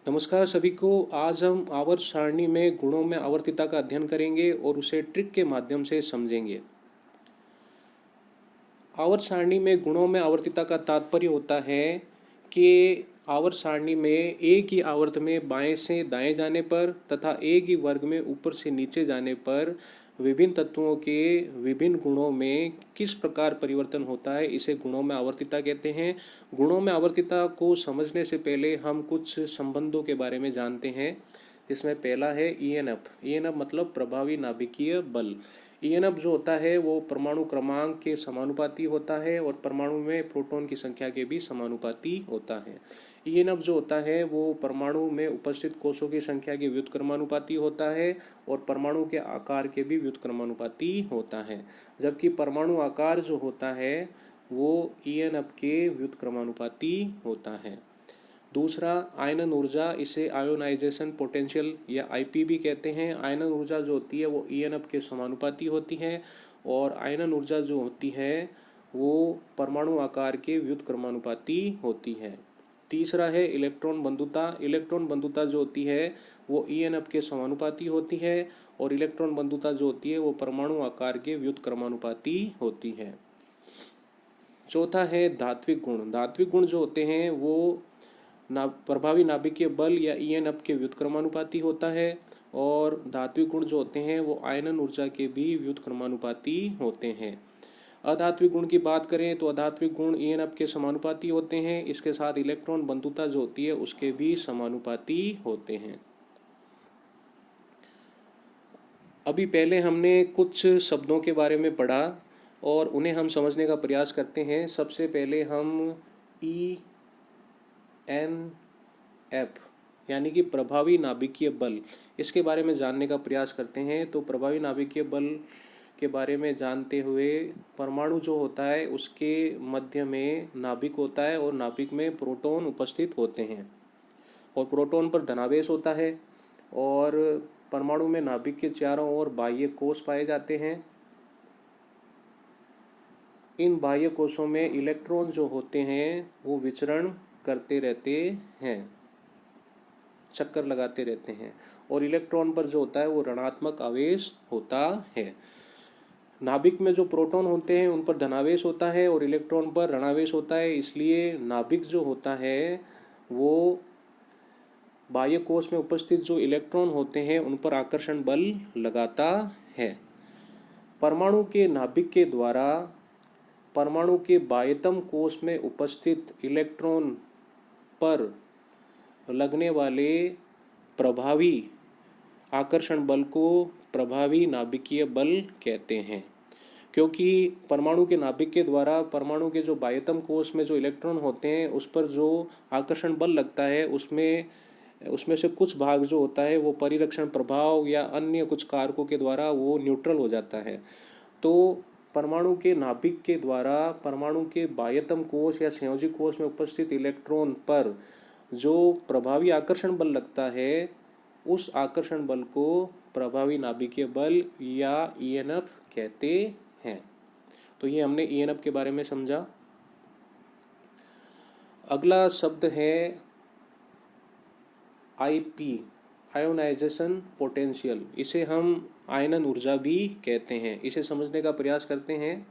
नमस्कार सभी को। आज हम आवर्त सारणी में गुणों में आवर्तिता का अध्ययन करेंगे और उसे ट्रिक के माध्यम से समझेंगे। आवर्त सारणी में गुणों में आवर्तिता का तात्पर्य होता है कि आवर्त सारणी में एक ही आवर्त में बाएं से दाएं जाने पर तथा एक ही वर्ग में ऊपर से नीचे जाने पर विभिन्न तत्वों के विभिन्न गुणों में किस प्रकार परिवर्तन होता है, इसे गुणों में आवर्तिता कहते हैं। गुणों में आवर्तिता को समझने से पहले हम कुछ संबंधों के बारे में जानते हैं। इसमें पहला है ईएनएफ। ईएनएफ मतलब प्रभावी नाभिकीय बल। ईएनएफ जो होता है वो परमाणु क्रमांक के समानुपाती होता है और परमाणु में प्रोटॉन की संख्या के भी समानुपाती होता है। ईएनएफ जो होता है वो परमाणु में उपस्थित कोषों की संख्या के व्युत्क्रमानुपाती होता है और परमाणु के आकार के भी व्युत्क्रमानुपाती होता है, जबकि परमाणु आकार जो होता है वो ईएनएफ के व्युत्क्रमानुपाती होता है। दूसरा आयनन ऊर्जा, इसे आयोनाइजेशन पोटेंशियल या आईपी भी कहते हैं। आयनन ऊर्जा जो होती है वो ईएनएफ के समानुपाती होती है और आयनन ऊर्जा जो होती है वो परमाणु आकार के व्युत्क्रमानुपाती होती है। तीसरा है इलेक्ट्रॉन बंधुता। इलेक्ट्रॉन बंधुता जो होती है वो ईएनएफ के समानुपाती होती है और इलेक्ट्रॉन बंधुता जो होती है वो परमाणु आकार के व्युत्क्रमानुपाती होती है। चौथा है धात्विक गुण। धात्विक गुण जो होते हैं वो प्रभावी नाभिकीय बल या ईएनएफ के व्युत्क्रमानुपाती होता है और धात्विक गुण जो होते हैं वो आयनन ऊर्जा के भी व्युत्क्रमानुपाती होते हैं। अधात्विक गुण की बात करें तो अधात्विक गुण ईएनएफ के समानुपाती होते हैं। इसके साथ इलेक्ट्रॉन बंधुता जो होती है उसके भी समानुपाती होते हैं। अभी पहले हमने कुछ शब्दों के बारे में पढ़ा और उन्हें हम समझने का प्रयास करते हैं। सबसे पहले हम ई एन एफ यानी कि प्रभावी नाभिकीय बल, इसके बारे में जानने का प्रयास करते हैं। तो प्रभावी नाभिकीय बल के बारे में जानते हुए, परमाणु जो होता है उसके मध्य में नाभिक होता है और नाभिक में प्रोटॉन उपस्थित होते हैं और प्रोटॉन पर धनावेश होता है और परमाणु में नाभिक के चारों ओर बाह्य कोश पाए जाते हैं। इन बाह्य कोशों में इलेक्ट्रॉन जो होते हैं वो विचरण करते रहते हैं, चक्कर लगाते रहते हैं और इलेक्ट्रॉन पर जो होता है वो ऋणात्मक आवेश होता है। नाभिक में जो प्रोटॉन होते हैं उन पर धनावेश होता है और इलेक्ट्रॉन पर ऋणावेश होता है, इसलिए नाभिक जो होता है वो बाह्य कोश में उपस्थित जो इलेक्ट्रॉन होते हैं उन पर आकर्षण बल लगाता है। परमाणु के नाभिक के द्वारा परमाणु के बाह्यतम कोश में उपस्थित इलेक्ट्रॉन पर लगने वाले प्रभावी आकर्षण बल को प्रभावी नाभिकीय बल कहते हैं, क्योंकि परमाणु के नाभिक के द्वारा परमाणु के जो बाह्यतम कोश में जो इलेक्ट्रॉन होते हैं उस पर जो आकर्षण बल लगता है उसमें से कुछ भाग जो होता है वो परिरक्षण प्रभाव या अन्य कुछ कारकों के द्वारा वो न्यूट्रल हो जाता है। तो परमाणु के नाभिक के द्वारा परमाणु के बाह्यतम कोश या संयोजी कोश में उपस्थित इलेक्ट्रॉन पर जो प्रभावी आकर्षण बल लगता है उस आकर्षण बल को प्रभावी नाभिकीय बल या ईएनएफ कहते हैं। तो ये हमने ईएनएफ के बारे में समझा। अगला शब्द है आईपी, आयोनाइजेशन पोटेंशियल। इसे हम आयनन ऊर्जा भी कहते हैं। इसे समझने का प्रयास करते हैं।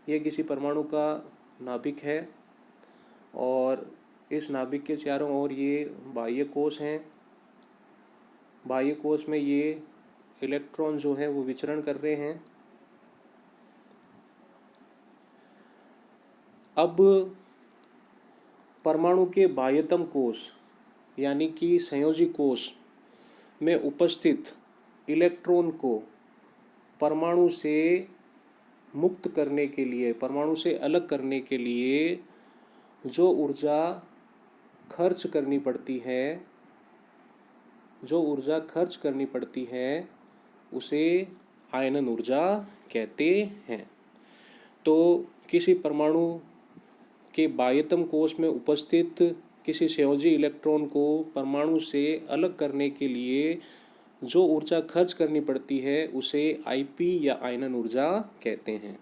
यह किसी परमाणु का नाभिक है और इस नाभिक के चारों ओर ये बाह्य कोश हैं। बाह्य कोश में ये इलेक्ट्रॉन जो है वो विचरण कर रहे हैं। अब परमाणु के बाह्यतम कोश यानी कि संयोजी कोश में उपस्थित इलेक्ट्रॉन को परमाणु से मुक्त करने के लिए, परमाणु से अलग करने के लिए जो ऊर्जा खर्च करनी पड़ती है उसे आयनन ऊर्जा कहते हैं। तो किसी परमाणु के बाह्यतम कोश में उपस्थित किसी संयोजी इलेक्ट्रॉन को परमाणु से अलग करने के लिए जो ऊर्जा खर्च करनी पड़ती है उसे आईपी या आयनन ऊर्जा कहते हैं।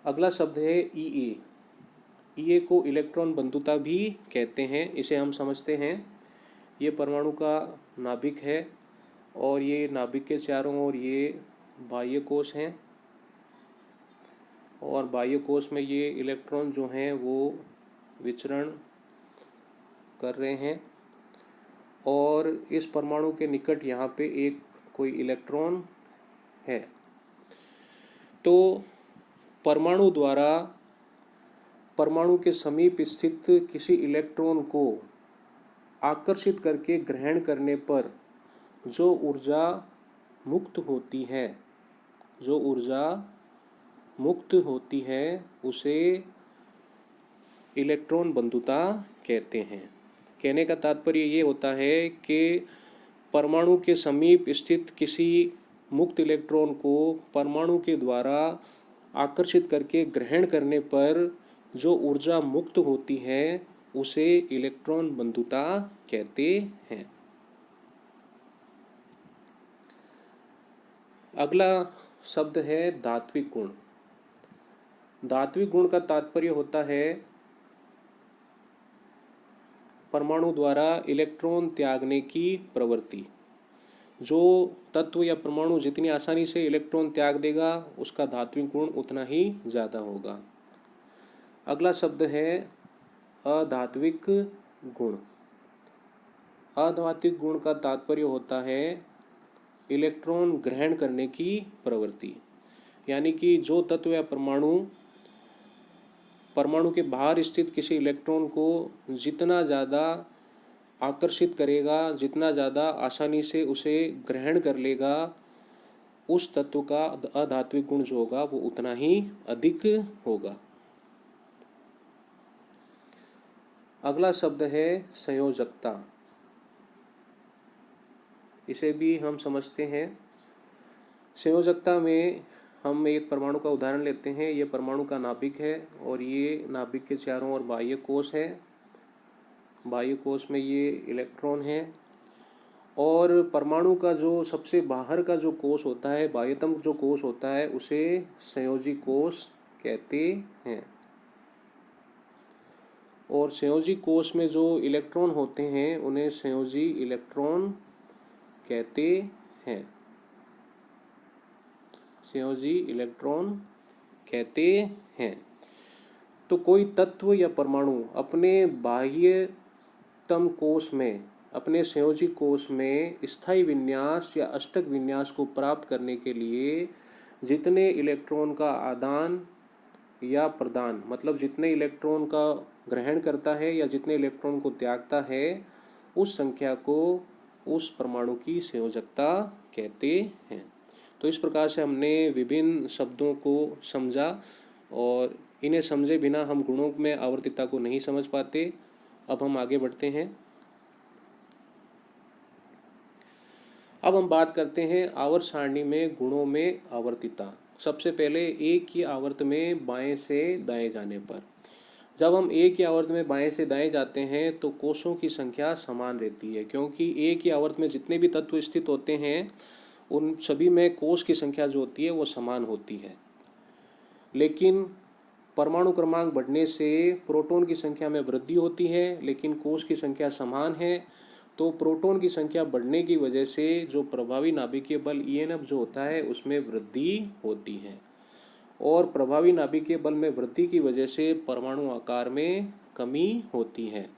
अगला शब्द है ईए। ये को इलेक्ट्रॉन बंधुता भी कहते हैं। इसे हम समझते हैं। ये परमाणु का नाभिक है और ये नाभिक के चारों ओर ये बाह्य कोश हैं और बाह्य कोश में ये इलेक्ट्रॉन जो हैं वो विचरण कर रहे हैं और इस परमाणु के निकट यहाँ पे एक कोई इलेक्ट्रॉन है। तो परमाणु द्वारा परमाणु के समीप स्थित किसी इलेक्ट्रॉन को आकर्षित करके ग्रहण करने पर जो ऊर्जा मुक्त होती है, जो ऊर्जा मुक्त होती है उसे इलेक्ट्रॉन बंधुता कहते हैं। कहने का तात्पर्य ये होता है कि परमाणु के समीप स्थित किसी मुक्त इलेक्ट्रॉन को परमाणु के द्वारा आकर्षित करके ग्रहण करने पर जो ऊर्जा मुक्त होती है उसे इलेक्ट्रॉन बंधुता कहते हैं। अगला शब्द है धात्विक गुण। धात्विक गुण का तात्पर्य होता है परमाणु द्वारा इलेक्ट्रॉन त्यागने की प्रवृत्ति। जो तत्व या परमाणु जितनी आसानी से इलेक्ट्रॉन त्याग देगा उसका धात्विक गुण उतना ही ज़्यादा होगा। अगला शब्द है अधात्विक गुण। अधात्विक गुण का तात्पर्य होता है इलेक्ट्रॉन ग्रहण करने की प्रवृत्ति। यानी कि जो तत्व या परमाणु के बाहर स्थित किसी इलेक्ट्रॉन को जितना ज़्यादा आकर्षित करेगा, जितना ज़्यादा आसानी से उसे ग्रहण कर लेगा, उस तत्व का अधात्विक गुण जो होगा वो उतना ही अधिक होगा। अगला शब्द है संयोजकता। इसे भी हम समझते हैं। संयोजकता में हम एक परमाणु का उदाहरण लेते हैं। ये परमाणु का नाभिक है और ये नाभिक के चारों ओर बाह्य कोश है। बाह्य कोश में ये इलेक्ट्रॉन है और परमाणु का जो सबसे बाहर का जो कोश होता है, बाह्यतम जो कोश होता है, उसे संयोजी कोश कहते हैं। और संयोजी कोश में जो इलेक्ट्रॉन होते हैं उन्हें संयोजी इलेक्ट्रॉन कहते हैं। संयोजी इलेक्ट्रॉन कहते हैं। तो कोई तत्व या परमाणु अपने बाह्यतम कोश में, अपने संयोजी कोश में स्थायी विन्यास या अष्टक विन्यास को प्राप्त करने के लिए जितने इलेक्ट्रॉन का आदान या प्रदान, मतलब जितने इलेक्ट्रॉन का ग्रहण करता है या जितने इलेक्ट्रॉन को त्यागता है, उस संख्या को उस परमाणु की संयोजकता कहते हैं। तो इस प्रकार से हमने विभिन्न शब्दों को समझा और इन्हें समझे बिना हम गुणों में आवर्तिता को नहीं समझ पाते। अब हम आगे बढ़ते हैं। अब हम बात करते हैं आवर्त सारणी में गुणों में आवर्तिता। सबसे पहले एक ही आवर्त में बाएं से दाएं जाने पर, जब हम एक ही आवर्त में बाएं से दाएं जाते हैं तो कोषों की संख्या समान रहती है, क्योंकि एक ही आवर्त में जितने भी तत्व स्थित होते हैं उन सभी में कोष की संख्या जो होती है वो समान होती है। लेकिन परमाणु क्रमांक बढ़ने से प्रोटॉन की संख्या में वृद्धि होती है, लेकिन कोष की संख्या समान है। तो प्रोटॉन की संख्या बढ़ने की वजह से जो प्रभावी नाभिकीय बल ENF जो होता है उसमें वृद्धि होती है और प्रभावी नाभिकीय बल में वृद्धि की वजह से परमाणु आकार में कमी होती है।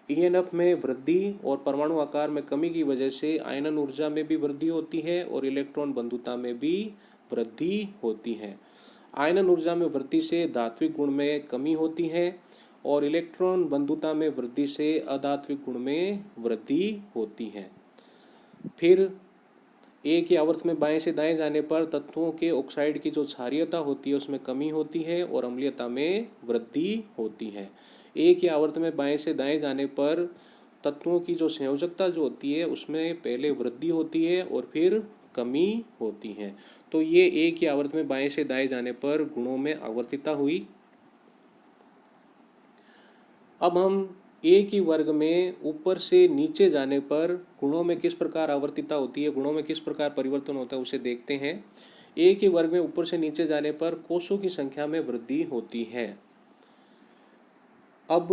ENF में वृद्धि और परमाणु आकार में कमी की वजह से आयनन ऊर्जा में भी वृद्धि होती है और इलेक्ट्रॉन बंधुता में भी वृद्धि होती है। आयनन ऊर्जा में वृद्धि से धात्विक गुण में कमी होती है और इलेक्ट्रॉन बंधुता में वृद्धि से अधात्विक गुण में वृद्धि होती है। फिर एक ही आवर्त में बाएं से दाएं जाने पर तत्वों के ऑक्साइड की जो क्षारीयता होती है उसमें कमी होती है और अम्लीयता में वृद्धि होती है। एक ही आवर्त में बाएं से दाएं जाने पर तत्वों की जो संयोजकता जो होती है उसमें पहले वृद्धि होती है और फिर कमी होती है। तो ये एक ही आवर्त में बाएं से दाएं जाने पर गुणों में आवर्तिता हुई। अब हम एक ही वर्ग में ऊपर से नीचे जाने पर गुणों में किस प्रकार आवर्तिता होती है, गुणों में किस प्रकार परिवर्तन होता है उसे देखते हैं। एक ही वर्ग में ऊपर से नीचे जाने पर कोषों की संख्या में वृद्धि होती है। अब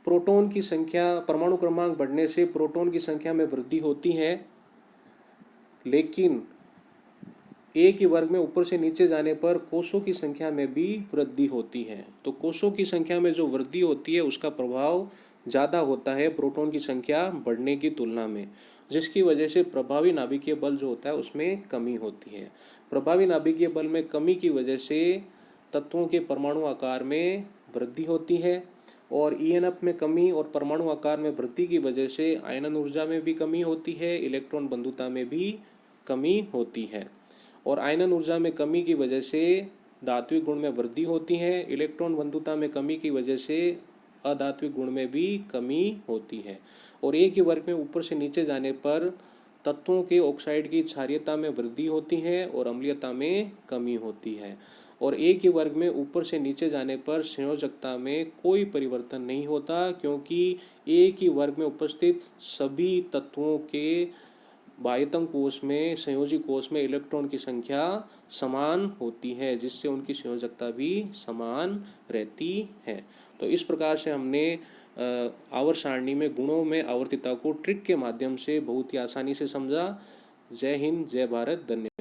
प्रोटॉन की संख्या, परमाणु क्रमांक बढ़ने से प्रोटॉन की संख्या में वृद्धि होती है, लेकिन ए की वर्ग में ऊपर से नीचे जाने पर कोषों की संख्या में भी वृद्धि होती है। तो कोषों की संख्या में जो वृद्धि होती है उसका प्रभाव ज़्यादा होता है प्रोटॉन की संख्या बढ़ने की तुलना में, जिसकी वजह से प्रभावी नाभिकीय बल जो होता है उसमें कमी होती है। प्रभावी नाभिकीय बल में कमी की वजह से तत्वों के परमाणु आकार में वृद्धि होती है, और ईएनएफ में कमी और परमाणु आकार में वृद्धि की वजह से आयनन ऊर्जा में भी कमी होती है, इलेक्ट्रॉन बंधुता में भी कमी होती है। और आयनन ऊर्जा में कमी की वजह से धात्विक गुण में वृद्धि होती है, इलेक्ट्रॉन बंधुता में कमी की वजह से अधात्विक गुण में भी कमी होती है। और ए के वर्ग में ऊपर से नीचे जाने पर तत्वों के ऑक्साइड की क्षारीयता में वृद्धि होती है और अम्लीयता में कमी होती है। और ए के वर्ग में ऊपर से नीचे जाने पर संयोजकता में कोई परिवर्तन नहीं होता, क्योंकि ए की वर्ग में उपस्थित सभी तत्वों के बाह्यतम कोश में, संयोजी कोश में इलेक्ट्रॉन की संख्या समान होती है, जिससे उनकी संयोजकता भी समान रहती है। तो इस प्रकार से हमने आवर्त सारणी में गुणों में आवर्तिता को ट्रिक के माध्यम से बहुत ही आसानी से समझा। जय हिंद, जय भारत, धन्यवाद।